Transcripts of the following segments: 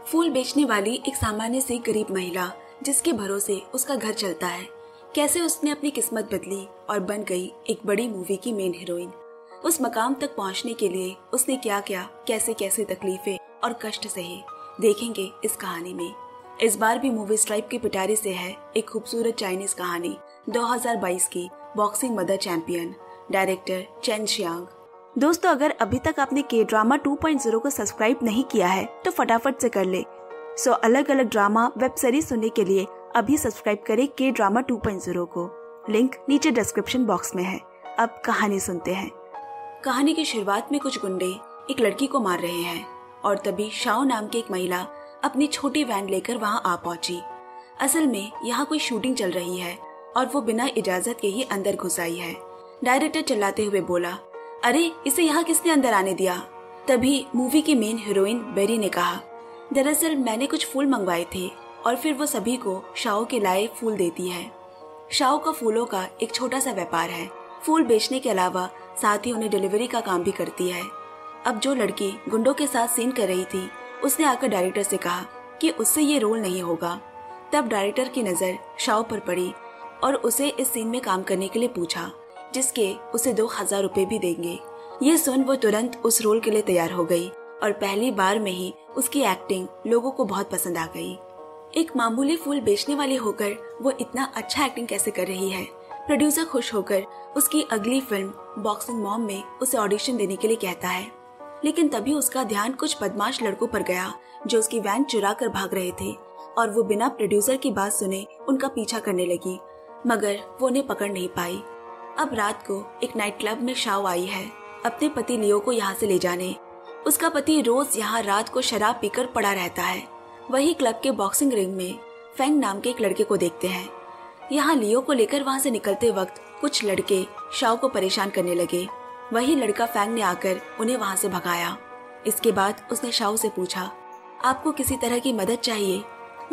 फूल बेचने वाली एक सामान्य सी गरीब महिला जिसके भरोसे उसका घर चलता है, कैसे उसने अपनी किस्मत बदली और बन गई एक बड़ी मूवी की मेन हीरोइन। उस मकाम तक पहुंचने के लिए उसने क्या क्या कैसे कैसे तकलीफें और कष्ट सहे, देखेंगे इस कहानी में। इस बार भी मूवी स्ट्राइप की पिटारी से है एक खूबसूरत चाइनीज कहानी 2022 की boxing mother champion, director chain Xiang. दोस्तों, अगर अभी तक आपने के ड्रामा 2.0 को सब्सक्राइब नहीं किया है तो फटाफट से कर ले। अलग अलग ड्रामा वेब सीरीज सुनने के लिए अभी सब्सक्राइब करें के ड्रामा 2.0 को। लिंक नीचे डिस्क्रिप्शन बॉक्स में है। अब कहानी सुनते हैं। कहानी की शुरुआत में कुछ गुंडे एक लड़की को मार रहे हैं और तभी शाओ नाम की एक महिला अपनी छोटी वैन लेकर वहां आ पहुंची। असल में यहाँ कोई शूटिंग चल रही है और वो बिना इजाजत के ही अंदर घुस आई है। डायरेक्टर चिल्लाते हुए बोला, अरे इसे यहाँ किसने अंदर आने दिया? तभी मूवी की मेन हीरोइन बेरी ने कहा, दरअसल मैंने कुछ फूल मंगवाए थे। और फिर वो सभी को शाओ के लाए फूल देती है। शाओ का फूलों का एक छोटा सा व्यापार है। फूल बेचने के अलावा साथ ही उन्हें डिलीवरी का काम भी करती है। अब जो लड़की गुंडों के साथ सीन कर रही थी उसने आकर डायरेक्टर से कहा कि उससे ये रोल नहीं होगा। तब डायरेक्टर की नजर शाओ पर पड़ी और उसे इस सीन में काम करने के लिए पूछा, जिसके उसे 2000 रुपए भी देंगे। ये सुन वो तुरंत उस रोल के लिए तैयार हो गई और पहली बार में ही उसकी एक्टिंग लोगों को बहुत पसंद आ गई। एक मामूली फूल बेचने वाली होकर वो इतना अच्छा एक्टिंग कैसे कर रही है? प्रोड्यूसर खुश होकर उसकी अगली फिल्म बॉक्सिंग मॉम में उसे ऑडिशन देने के लिए कहता है। लेकिन तभी उसका ध्यान कुछ बदमाश लड़कों पर गया जो उसकी वैन चुरा कर भाग रहे थे और वो बिना प्रोड्यूसर की बात सुने उनका पीछा करने लगी, मगर वो उन्हें पकड़ नहीं पाई। अब रात को एक नाइट क्लब में शाओ आई है अपने पति लियो को यहाँ से ले जाने। उसका पति रोज यहाँ रात को शराब पीकर पड़ा रहता है। वही क्लब के बॉक्सिंग रिंग में फेंग नाम के एक लड़के को देखते हैं। यहाँ लियो को लेकर वहाँ से निकलते वक्त कुछ लड़के शाओ को परेशान करने लगे। वही लड़का फेंग ने आकर उन्हें वहाँ से भगाया। इसके बाद उसने शाओ से पूछा, आपको किसी तरह की मदद चाहिए?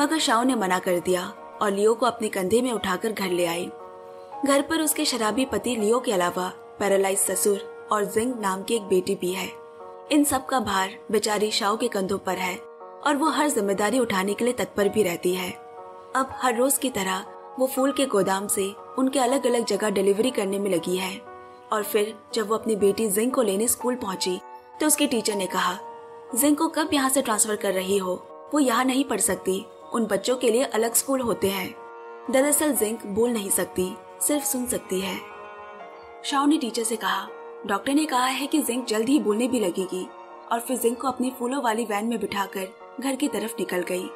मगर शाओ ने मना कर दिया और लियो को अपने कंधे में उठाकर घर ले आई। घर पर उसके शराबी पति लियो के अलावा पैरालाइज ससुर और जिंग नाम की एक बेटी भी है। इन सब का भार बेचारी शाओ के कंधों पर है और वो हर जिम्मेदारी उठाने के लिए तत्पर भी रहती है। अब हर रोज की तरह वो फूल के गोदाम से उनके अलग अलग जगह डिलीवरी करने में लगी है। और फिर जब वो अपनी बेटी जिंग को लेने स्कूल पहुंची तो उसके टीचर ने कहा, जिंग को कब यहाँ से ट्रांसफर कर रही हो? वो यहाँ नहीं पढ़ सकती, उन बच्चों के लिए अलग स्कूल होते हैं। दरअसल जिंग बोल नहीं सकती, सिर्फ सुन सकती है। शाओ ने टीचर से कहा, डॉक्टर ने कहा है कि जिंग जल्द ही बोलने भी लगेगी। और फिर जिंग को अपनी फूलों वाली वैन में बिठाकर घर की तरफ निकल गई।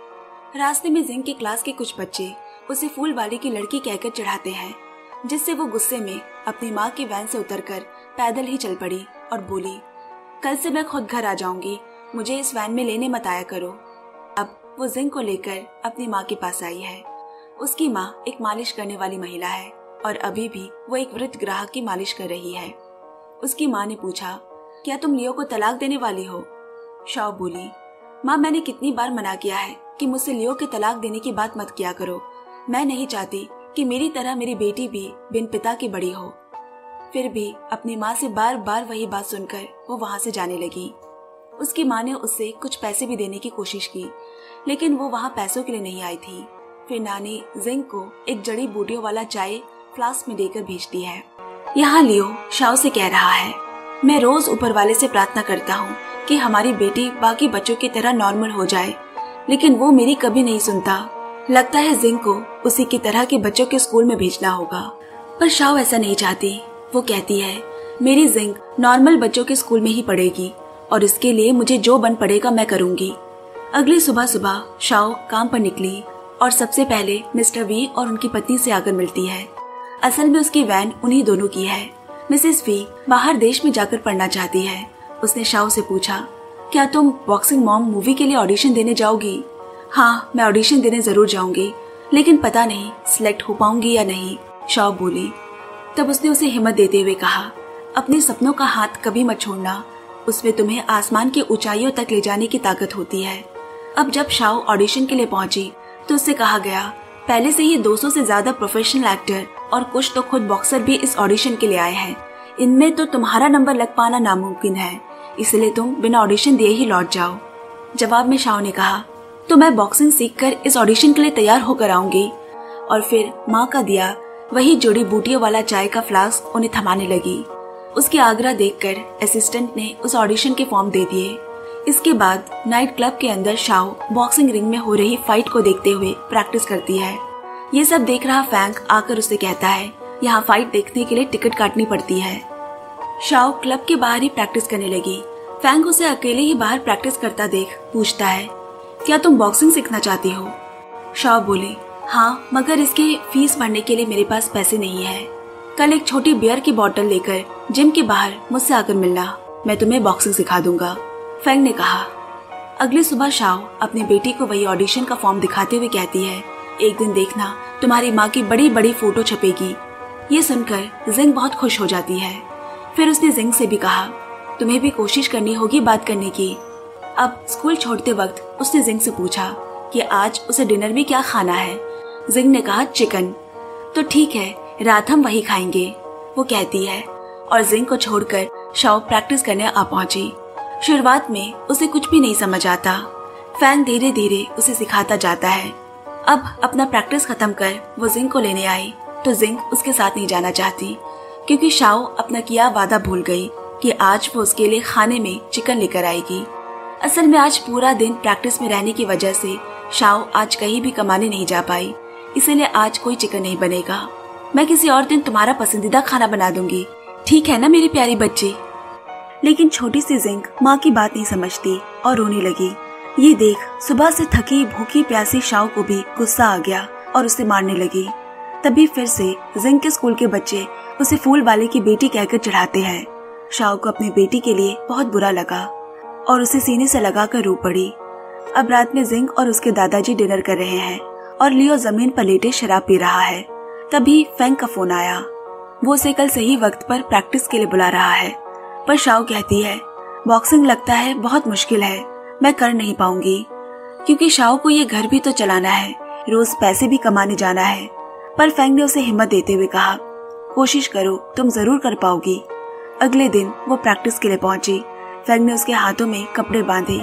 रास्ते में जिंग के क्लास के कुछ बच्चे उसे फूल वाली की लड़की कहकर चढ़ाते हैं, जिससे वो गुस्से में अपनी माँ की वैन से उतरकर पैदल ही चल पड़ी और बोली, कल से मैं खुद घर आ जाऊंगी, मुझे इस वैन में लेने मत आया करो। अब वो जिंग को लेकर अपनी माँ के पास आई है। उसकी माँ एक मालिश करने वाली महिला है और अभी भी वो एक वृद्ध ग्राहक की मालिश कर रही है। उसकी माँ ने पूछा, क्या तुम लियो को तलाक देने वाली हो? शाओ बोली, माँ मैंने कितनी बार मना किया है कि मुझसे लियो के तलाक देने की बात मत किया करो। मैं नहीं चाहती कि मेरी तरह मेरी बेटी भी बिन पिता की बड़ी हो। फिर भी अपनी माँ से बार बार वही बात सुनकर वो वहाँ से जाने लगी। उसकी माँ ने उससे कुछ पैसे भी देने की कोशिश की, लेकिन वो वहाँ पैसों के लिए नहीं आई थी। फिर नानी जिंग को एक जड़ी बूटियों वाला चाय फ्लास्क में देकर भेजती है। यहाँ लियो शाओ से कह रहा है, मैं रोज ऊपर वाले से प्रार्थना करता हूँ कि हमारी बेटी बाकी बच्चों की तरह नॉर्मल हो जाए, लेकिन वो मेरी कभी नहीं सुनता। लगता है जिंग को उसी की तरह के बच्चों के स्कूल में भेजना होगा। पर शाओ ऐसा नहीं चाहती। वो कहती है, मेरी जिंग नॉर्मल बच्चों के स्कूल में ही पढ़ेगी और इसके लिए मुझे जो बन पड़ेगा मैं करूंगी। अगली सुबह सुबह शाओ काम पर निकली और सबसे पहले मिस्टर वी और उनकी पत्नी से आकर मिलती है। असल में उसकी वैन उन्हीं दोनों की है। मिसेस वी बाहर देश में जाकर पढ़ना चाहती है। उसने शाओ से पूछा, क्या तुम बॉक्सिंग मॉम मूवी के लिए ऑडिशन देने जाओगी? हाँ, मैं ऑडिशन देने जरूर जाऊंगी, लेकिन पता नहीं सिलेक्ट हो पाऊंगी या नहीं, शाओ बोली। तब उसने उसे हिम्मत देते हुए कहा, अपने सपनों का हाथ कभी मत छोड़ना, उसमें तुम्हें आसमान की ऊंचाइयों तक ले जाने की ताकत होती है। अब जब शाओ ऑडिशन के लिए पहुंची तो उससे कहा गया, पहले से ही 200 से ज्यादा प्रोफेशनल एक्टर और कुछ तो खुद बॉक्सर भी इस ऑडिशन के लिए आए हैं। इनमें तो तुम्हारा नंबर लग पाना नामुमकिन है, इसलिए तुम बिना ऑडिशन दिए ही लौट जाओ। जवाब में शाओ ने कहा, तो मैं बॉक्सिंग सीखकर इस ऑडिशन के लिए तैयार होकर आऊंगी। और फिर माँ का दिया वही जड़ी बूटियों वाला चाय का फ्लास्क उन्हें थमाने लगी। उसकी आग्रह देखकर असिस्टेंट ने उस ऑडिशन के फॉर्म दे दिए। इसके बाद नाइट क्लब के अंदर शाओ बॉक्सिंग रिंग में हो रही फाइट को देखते हुए प्रैक्टिस करती है। ये सब देख रहा फैंक आकर उसे कहता है यहाँ फाइट देखने के लिए टिकट काटनी पड़ती है। शाओ क्लब के बाहर ही प्रैक्टिस करने लगी। फैंक उसे अकेले ही बाहर प्रैक्टिस करता देख पूछता है, क्या तुम बॉक्सिंग सीखना चाहती हो? शाओ बोली, हाँ, मगर इसके फीस भरने के लिए मेरे पास पैसे नहीं है। कल एक छोटी बियर की बोतल लेकर जिम के बाहर मुझसे आकर मिलना, मैं तुम्हें बॉक्सिंग सिखा दूंगा, फैंग ने कहा। अगली सुबह शाओ अपनी बेटी को वही ऑडिशन का फॉर्म दिखाते हुए कहती है, एक दिन देखना तुम्हारी माँ की बड़ी बड़ी फोटो छपेगी। ये सुनकर जिंग बहुत खुश हो जाती है। फिर उसने जिंग से भी कहा, तुम्हें भी कोशिश करनी होगी बात करने की। अब स्कूल छोड़ते वक्त उसने जिंग से पूछा कि आज उसे डिनर में क्या खाना है। जिंग ने कहा, चिकन। तो ठीक है, रात हम वही खाएंगे, वो कहती है। और जिंग को छोड़कर शाओ प्रैक्टिस करने आ पहुंची। शुरुआत में उसे कुछ भी नहीं समझ आता। फैंग धीरे धीरे उसे सिखाता जाता है। अब अपना प्रैक्टिस खत्म कर वो जिंग को लेने आई तो जिंग उसके साथ नहीं जाना चाहती, क्योंकि शाओ अपना किया वादा भूल गई कि आज वो उसके लिए खाने में चिकन लेकर आएगी। असल में आज पूरा दिन प्रैक्टिस में रहने की वजह से शाओ आज कहीं भी कमाने नहीं जा पाई, इसीलिए आज कोई चिकन नहीं बनेगा। मैं किसी और दिन तुम्हारा पसंदीदा खाना बना दूंगी, ठीक है ना मेरी प्यारी बच्ची? लेकिन छोटी सी जिंग माँ की बात नहीं समझती और रोने लगी। ये देख सुबह से थकी भूखी प्यासी शाओ को भी गुस्सा आ गया और उसे मारने लगी। तभी फिर से जिंग के स्कूल के बच्चे उसे फूल वाले की बेटी कहकर चढ़ाते हैं। शाओ को अपनी बेटी के लिए बहुत बुरा लगा और उसे सीने से लगाकर रो पड़ी। अब रात में जिंग और उसके दादाजी डिनर कर रहे हैं और लियो जमीन पर लेटे शराब पी रहा है। तभी फैंग का फोन आया। वो उसे कल सही वक्त पर प्रैक्टिस के लिए बुला रहा है, पर शाओ कहती है, बॉक्सिंग लगता है बहुत मुश्किल है, मैं कर नहीं पाऊंगी। क्योंकि शाओ को ये घर भी तो चलाना है, रोज पैसे भी कमाने जाना है। पर फैंग ने उसे हिम्मत देते हुए कहा, कोशिश करो, तुम जरूर कर पाओगी। अगले दिन वो प्रैक्टिस के लिए पहुंची। फैंग ने उसके हाथों में कपड़े बांधे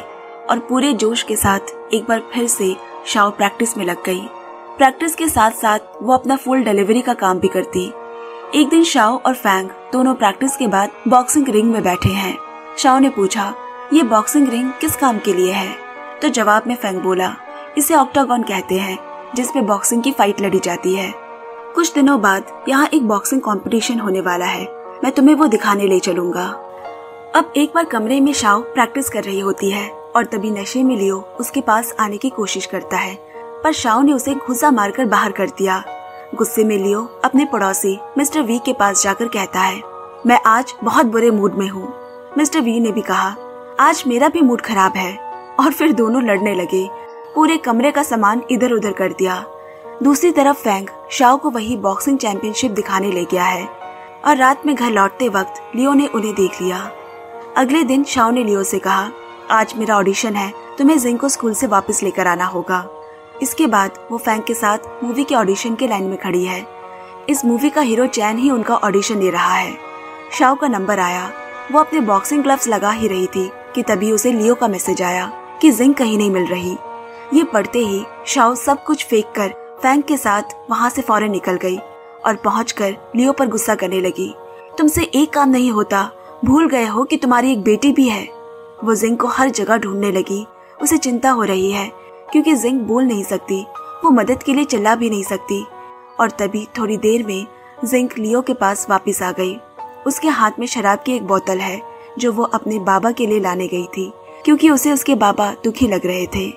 और पूरे जोश के साथ एक बार फिर से शाओ प्रैक्टिस में लग गई। प्रैक्टिस के साथ साथ वो अपना फुल डिलीवरी का काम भी करती। एक दिन शाओ और फैंग दोनों प्रैक्टिस के बाद बॉक्सिंग रिंग में बैठे हैं। शाओ ने पूछा, ये बॉक्सिंग रिंग किस काम के लिए है? तो जवाब में फैंग बोला, इसे ऑक्टागन कहते हैं, जिसपे बॉक्सिंग की फाइट लड़ी जाती है। कुछ दिनों बाद यहाँ एक बॉक्सिंग कंपटीशन होने वाला है, मैं तुम्हें वो दिखाने ले चलूंगा। अब एक बार कमरे में शाओ प्रैक्टिस कर रही होती है और तभी नशे में लियो उसके पास आने की कोशिश करता है, पर शाओ ने उसे घुसा मारकर बाहर कर दिया। गुस्से में लियो अपने पड़ोसी मिस्टर वी के पास जाकर कहता है, मैं आज बहुत बुरे मूड में हूँ। मिस्टर वी ने भी कहा, आज मेरा भी मूड खराब है। और फिर दोनों लड़ने लगे, पूरे कमरे का सामान इधर उधर कर दिया। दूसरी तरफ फैंग शाओ को वही बॉक्सिंग चैंपियनशिप दिखाने ले गया है और रात में घर लौटते वक्त लियो ने उन्हें देख लिया। अगले दिन शाओ ने लियो से कहा, आज मेरा ऑडिशन है, तुम्हें जिंग को स्कूल से वापस लेकर आना होगा। इसके बाद वो फैंग के साथ मूवी के ऑडिशन के लाइन में खड़ी है। इस मूवी का हीरो चैन ही उनका ऑडिशन दे रहा है। शाओ का नंबर आया। वो अपने बॉक्सिंग ग्लव्स लगा ही रही थी कि तभी उसे लियो का मैसेज आया कि जिंग कहीं नहीं मिल रही। ये पढ़ते ही शाओ सब कुछ फेंक कर फैंग के साथ वहाँ से फौरन निकल गई और पहुंचकर लियो पर गुस्सा करने लगी। तुमसे एक काम नहीं होता, भूल गए हो कि तुम्हारी एक बेटी भी है। वो जिंग को हर जगह ढूंढने लगी। उसे चिंता हो रही है क्योंकि जिंग बोल नहीं सकती, वो मदद के लिए चिल्ला भी नहीं सकती। और तभी थोड़ी देर में जिंग लियो के पास वापस आ गई। उसके हाथ में शराब की एक बोतल है जो वो अपने बाबा के लिए लाने गई थी, क्योंकि उसे उसके बाबा दुखी लग रहे थे।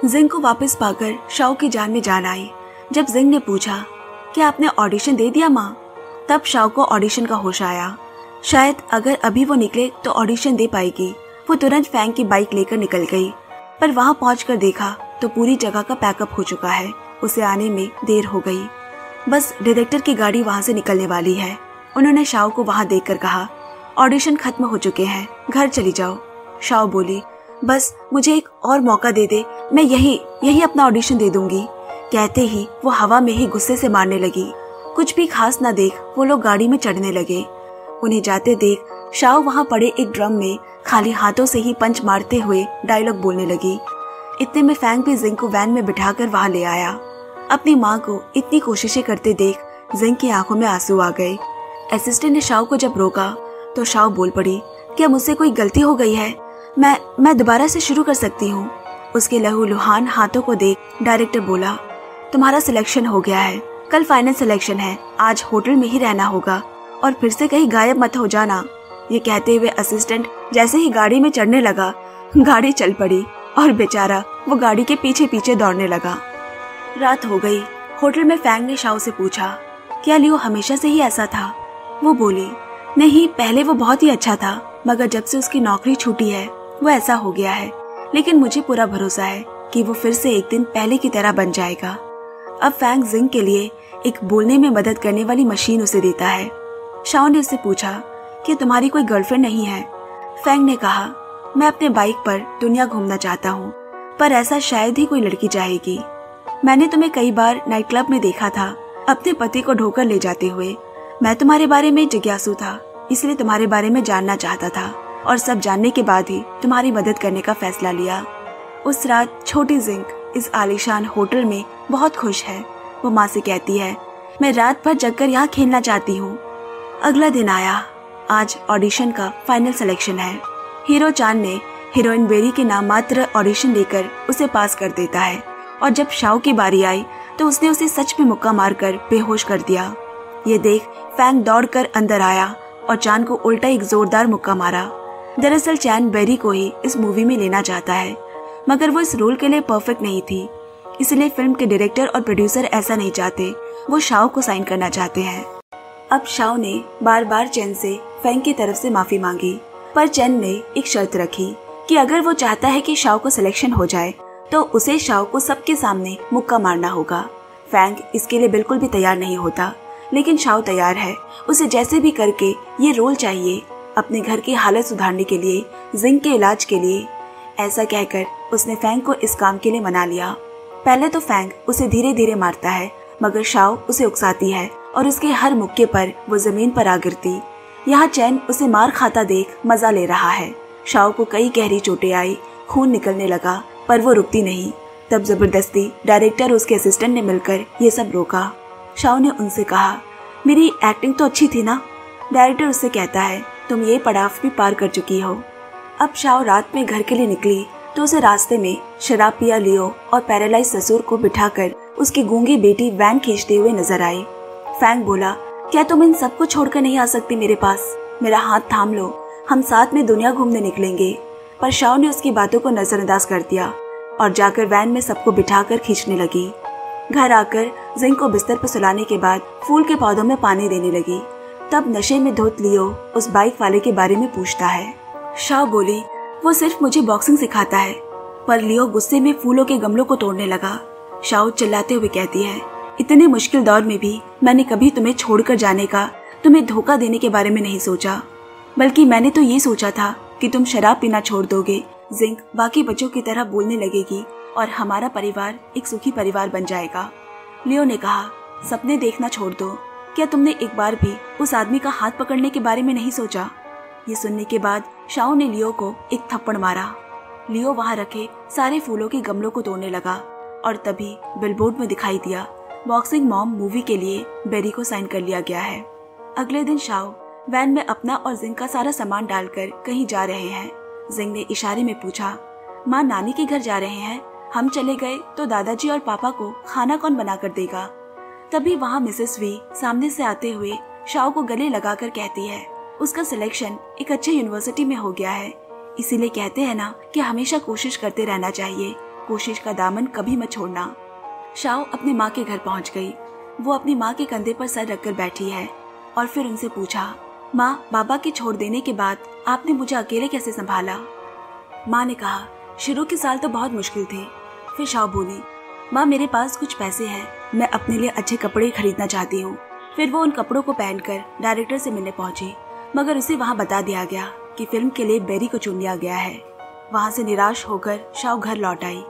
जिंग को वापस पाकर शाओ की जान में जान आई। जब जिंग ने पूछा, क्या आपने ऑडिशन दे दिया माँ? तब शाओ को ऑडिशन का होश आया। शायद अगर अभी वो निकले तो ऑडिशन दे पाएगी। वो तुरंत फैंग की बाइक लेकर निकल गई, पर वहाँ पहुंचकर देखा तो पूरी जगह का पैकअप हो चुका है। उसे आने में देर हो गई। बस डायरेक्टर की गाड़ी वहाँ से निकलने वाली है। उन्होंने शाओ को वहाँ देखकर कहा, ऑडिशन खत्म हो चुके हैं, घर चली जाओ। शाओ बोली, बस मुझे एक और मौका दे दे, मैं यही अपना ऑडिशन दे दूंगी। कहते ही वो हवा में ही गुस्से से मारने लगी। कुछ भी खास ना देख वो लोग गाड़ी में चढ़ने लगे। उन्हें जाते देख शाओ वहाँ पड़े एक ड्रम में खाली हाथों से ही पंच मारते हुए डायलॉग बोलने लगी। इतने में फैंग भी जिंग को वैन में बिठाकर वहां ले आया। अपनी माँ को इतनी कोशिशें करते देख जिंग की आंखों में आंसू आ गए। असिस्टेंट ने शाओ को जब रोका तो शाओ बोल पड़ी, क्या मुझसे कोई गलती हो गई है? मैं दोबारा से शुरू कर सकती हूँ। उसके लहूलुहान हाथों को देख डायरेक्टर बोला, तुम्हारा सिलेक्शन हो गया है, कल फाइनल सिलेक्शन है, आज होटल में ही रहना होगा और फिर से कहीं गायब मत हो जाना। ये कहते हुए असिस्टेंट जैसे ही गाड़ी में चढ़ने लगा, गाड़ी चल पड़ी और बेचारा वो गाड़ी के पीछे पीछे दौड़ने लगा। रात हो गई। होटल में फैंग ने शाओ से पूछा, क्या लियो हमेशा से ही ऐसा था? वो बोली, नहीं, पहले वो बहुत ही अच्छा था, मगर जब से उसकी नौकरी छूटी है वो ऐसा हो गया है। लेकिन मुझे पूरा भरोसा है कि वो फिर से एक दिन पहले की तरह बन जाएगा। अब फैंग जिंग के लिए एक बोलने में मदद करने वाली मशीन उसे देता है। शाओ ने उससे पूछा कि तुम्हारी कोई गर्लफ्रेंड नहीं है? फैंग ने कहा, मैं अपने बाइक पर दुनिया घूमना चाहता हूँ, पर ऐसा शायद ही कोई लड़की चाहेगी। मैंने तुम्हें कई बार नाइट क्लब में देखा था, अपने पति को ढोकर ले जाते हुए। मैं तुम्हारे बारे में जिज्ञासु था, इसलिए तुम्हारे बारे में जानना चाहता था और सब जानने के बाद ही तुम्हारी मदद करने का फैसला लिया। उस रात छोटी जिंग इस आलीशान होटल में बहुत खुश है। वो माँ से कहती है, मैं रात भर जगकर यहाँ खेलना चाहती हूँ। अगला दिन आया। आज ऑडिशन का फाइनल सिलेक्शन है। हीरो चान ने हीरोइन बेरी के नाम मात्र ऑडिशन देकर उसे पास कर देता है और जब शाओ की बारी आई तो उसने उसे सच में मुक्का मारकर बेहोश कर दिया। ये देख फैंग दौड़कर अंदर आया और चान को उल्टा एक जोरदार मुक्का मारा। दरअसल चैन बेरी को ही इस मूवी में लेना चाहता है, मगर वो इस रोल के लिए परफेक्ट नहीं थी, इसलिए फिल्म के डायरेक्टर और प्रोड्यूसर ऐसा नहीं चाहते, वो शाओ को साइन करना चाहते हैं। अब शाओ ने बार बार चैन से फैंग की तरफ से माफी मांगी, पर चैन ने एक शर्त रखी कि अगर वो चाहता है कि शाओ को सिलेक्शन हो जाए तो उसे शाओ को सबके सामने मुक्का मारना होगा। फैंग इसके लिए बिल्कुल भी तैयार नहीं होता, लेकिन शाओ तैयार है। उसे जैसे भी करके ये रोल चाहिए, अपने घर की हालत सुधारने के लिए, जिंग के इलाज के लिए। ऐसा कहकर उसने फैंग को इस काम के लिए मना लिया। पहले तो फैंग उसे धीरे धीरे मारता है, मगर शाओ उसे उकसाती है और उसके हर मुक्के पर वो जमीन पर आ गिरती। यहाँ चैन उसे मार खाता देख मजा ले रहा है। शाओ को कई गहरी चोटें आई, खून निकलने लगा, पर वो रुकती नहीं। तब जबरदस्ती डायरेक्टर और उसके असिस्टेंट ने मिलकर ये सब रोका। शाओ ने उनसे कहा, मेरी एक्टिंग तो अच्छी थी ना? डायरेक्टर उससे कहता है, तुम ये पड़ाव भी पार कर चुकी हो। अब शाओ रात में घर के लिए निकली तो उसे रास्ते में शराब पिया लियो और पैरालाइज ससुर को बिठाकर उसकी गूंगी बेटी वैन खींचते हुए नजर आई। फैंग बोला, क्या तुम इन सबको छोड़कर नहीं आ सकती मेरे पास? मेरा हाथ थाम लो, हम साथ में दुनिया घूमने निकलेंगे। पर शाओ ने उसकी बातों को नजरअंदाज कर दिया और जाकर वैन में सबको बिठाकर खींचने लगी। घर आकर जिंग को बिस्तर पर सुलाने के बाद फूल के पौधों में पानी देने लगी। तब नशे में धुत लियो उस बाइक वाले के बारे में पूछता है। शाओ बोली, वो सिर्फ मुझे बॉक्सिंग सिखाता है। पर लियो गुस्से में फूलों के गमलों को तोड़ने लगा। शाओ चिल्लाते हुए कहती है, इतने मुश्किल दौर में भी मैंने कभी तुम्हें छोड़कर जाने का, तुम्हें धोखा देने के बारे में नहीं सोचा, बल्कि मैंने तो ये सोचा था कि तुम शराब पीना छोड़ दोगे, जिंग बाकी बच्चों की तरह बोलने लगेगी और हमारा परिवार एक सुखी परिवार बन जाएगा। लियो ने कहा, सपने देखना छोड़ दो, क्या तुमने एक बार भी उस आदमी का हाथ पकड़ने के बारे में नहीं सोचा? ये सुनने के बाद शाओ ने लियो को एक थप्पड़ मारा। लियो वहां रखे सारे फूलों के गमलों को तोड़ने लगा और तभी बिलबोर्ड में दिखाई दिया, बॉक्सिंग मॉम मूवी के लिए बेरी को साइन कर लिया गया है। अगले दिन शाओ वैन में अपना और जिंग का सारा सामान डालकर कहीं जा रहे हैं। जिंग ने इशारे में पूछा, माँ नानी के घर जा रहे हैं, हम चले गए तो दादाजी और पापा को खाना कौन बना कर देगा? तभी वहाँ मिसेस वी सामने से आते हुए शाओ को गले लगाकर कहती है, उसका सिलेक्शन एक अच्छे यूनिवर्सिटी में हो गया है, इसीलिए कहते हैं ना कि हमेशा कोशिश करते रहना चाहिए, कोशिश का दामन कभी मत छोड़ना। शाओ अपनी माँ के घर पहुँच गई। वो अपनी माँ के कंधे पर सर रखकर बैठी है और फिर उनसे पूछा, माँ, बाबा के छोड़ देने के बाद आपने मुझे अकेले कैसे संभाला? माँ ने कहा, शुरू के साल तो बहुत मुश्किल थे। फिर शाओ बोली, माँ मेरे पास कुछ पैसे हैं, मैं अपने लिए अच्छे कपड़े खरीदना चाहती हूँ। फिर वो उन कपड़ों को पहनकर डायरेक्टर से मिलने पहुंची, मगर उसे वहाँ बता दिया गया कि फिल्म के लिए बेरी को चुन लिया गया है। वहाँ से निराश होकर शाओ घर लौट आई।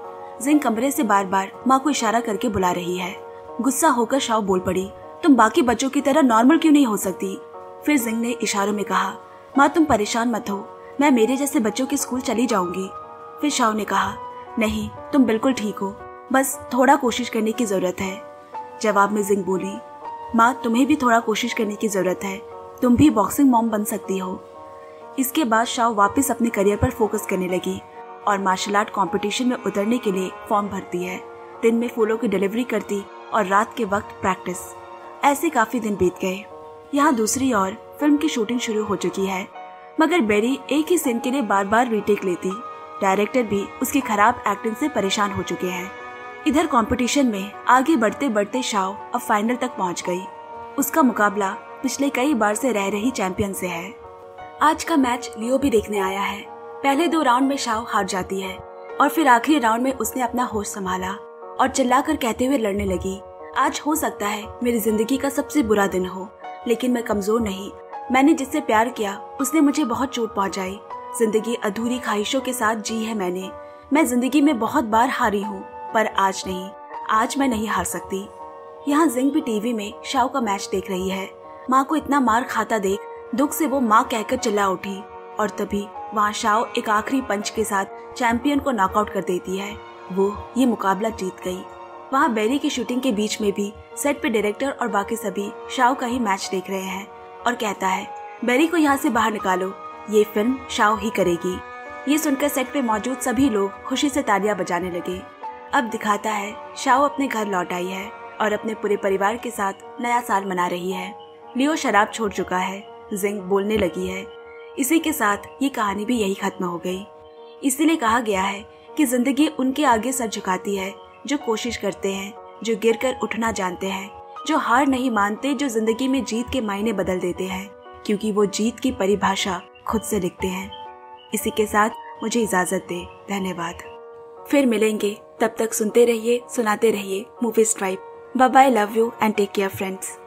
जिंग कमरे से बार बार माँ को इशारा करके बुला रही है। गुस्सा होकर शाओ बोल पड़ी, तुम बाकी बच्चों की तरह नॉर्मल क्यों नहीं हो सकती? फिर जिंग ने इशारों में कहा, माँ तुम परेशान मत हो, मैं मेरे जैसे बच्चों के स्कूल चली जाऊंगी। फिर शाओ ने कहा, नहीं, तुम बिल्कुल ठीक हो, बस थोड़ा कोशिश करने की जरूरत है। जवाब में जिंग बोली, माँ तुम्हें भी थोड़ा कोशिश करने की जरूरत है, तुम भी बॉक्सिंग मॉम बन सकती हो। इसके बाद शाओ वापस अपने करियर पर फोकस करने लगी और मार्शल आर्ट कंपटीशन में उतरने के लिए फॉर्म भरती है। दिन में फूलों की डिलीवरी करती और रात के वक्त प्रैक्टिस। ऐसे काफी दिन बीत गए। यहाँ दूसरी ओर फिल्म की शूटिंग शुरू हो चुकी है, मगर बेरी एक ही सीन के लिए बार बार रीटेक लेती। डायरेक्टर भी उसकी खराब एक्टिंग से परेशान हो चुके हैं। इधर कंपटीशन में आगे बढ़ते बढ़ते शाओ अब फाइनल तक पहुंच गई। उसका मुकाबला पिछले कई बार से रह रही चैंपियन से है। आज का मैच लियो भी देखने आया है। पहले 2 राउंड में शाओ हार जाती है और फिर आखिरी राउंड में उसने अपना होश संभाला और चिल्लाकर कहते हुए लड़ने लगी, आज हो सकता है मेरी जिंदगी का सबसे बुरा दिन हो, लेकिन मैं कमजोर नहीं। मैंने जिससे प्यार किया उसने मुझे बहुत चोट पहुंचाई। जिंदगी अधूरी ख्वाहिशों के साथ जी है मैंने। मैं जिंदगी में बहुत बार हारी हूँ, पर आज नहीं, आज मैं नहीं हार सकती। यहाँ जिंग भी टीवी में शाओ का मैच देख रही है। माँ को इतना मार खाता देख दुख से वो माँ कहकर चिल्ला उठी और तभी वहाँ शाओ एक आखिरी पंच के साथ चैंपियन को नॉकआउट कर देती है। वो ये मुकाबला जीत गई। वहाँ बेरी की शूटिंग के बीच में भी सेट पे डायरेक्टर और बाकी सभी शाओ का ही मैच देख रहे हैं और कहता है, बेरी को यहाँ से बाहर निकालो, ये फिल्म शाओ ही करेगी। ये सुनकर सेट पे मौजूद सभी लोग खुशी से तालियां बजाने लगे। अब दिखाता है शाओ अपने घर लौट आई है और अपने पूरे परिवार के साथ नया साल मना रही है। लियो शराब छोड़ चुका है, जिंग बोलने लगी है। इसी के साथ ये कहानी भी यही खत्म हो गई। इसीलिए कहा गया है कि जिंदगी उनके आगे सर झुकाती है जो कोशिश करते हैं, जो गिरकर उठना जानते हैं, जो हार नहीं मानते, जो जिंदगी में जीत के मायने बदल देते हैं, क्योंकि वो जीत की परिभाषा खुद से लिखते हैं। इसी के साथ मुझे इजाजत दे। धन्यवाद। फिर मिलेंगे, तब तक सुनते रहिए, सुनाते रहिए movie stripe. Bye bye, love you and take care friends.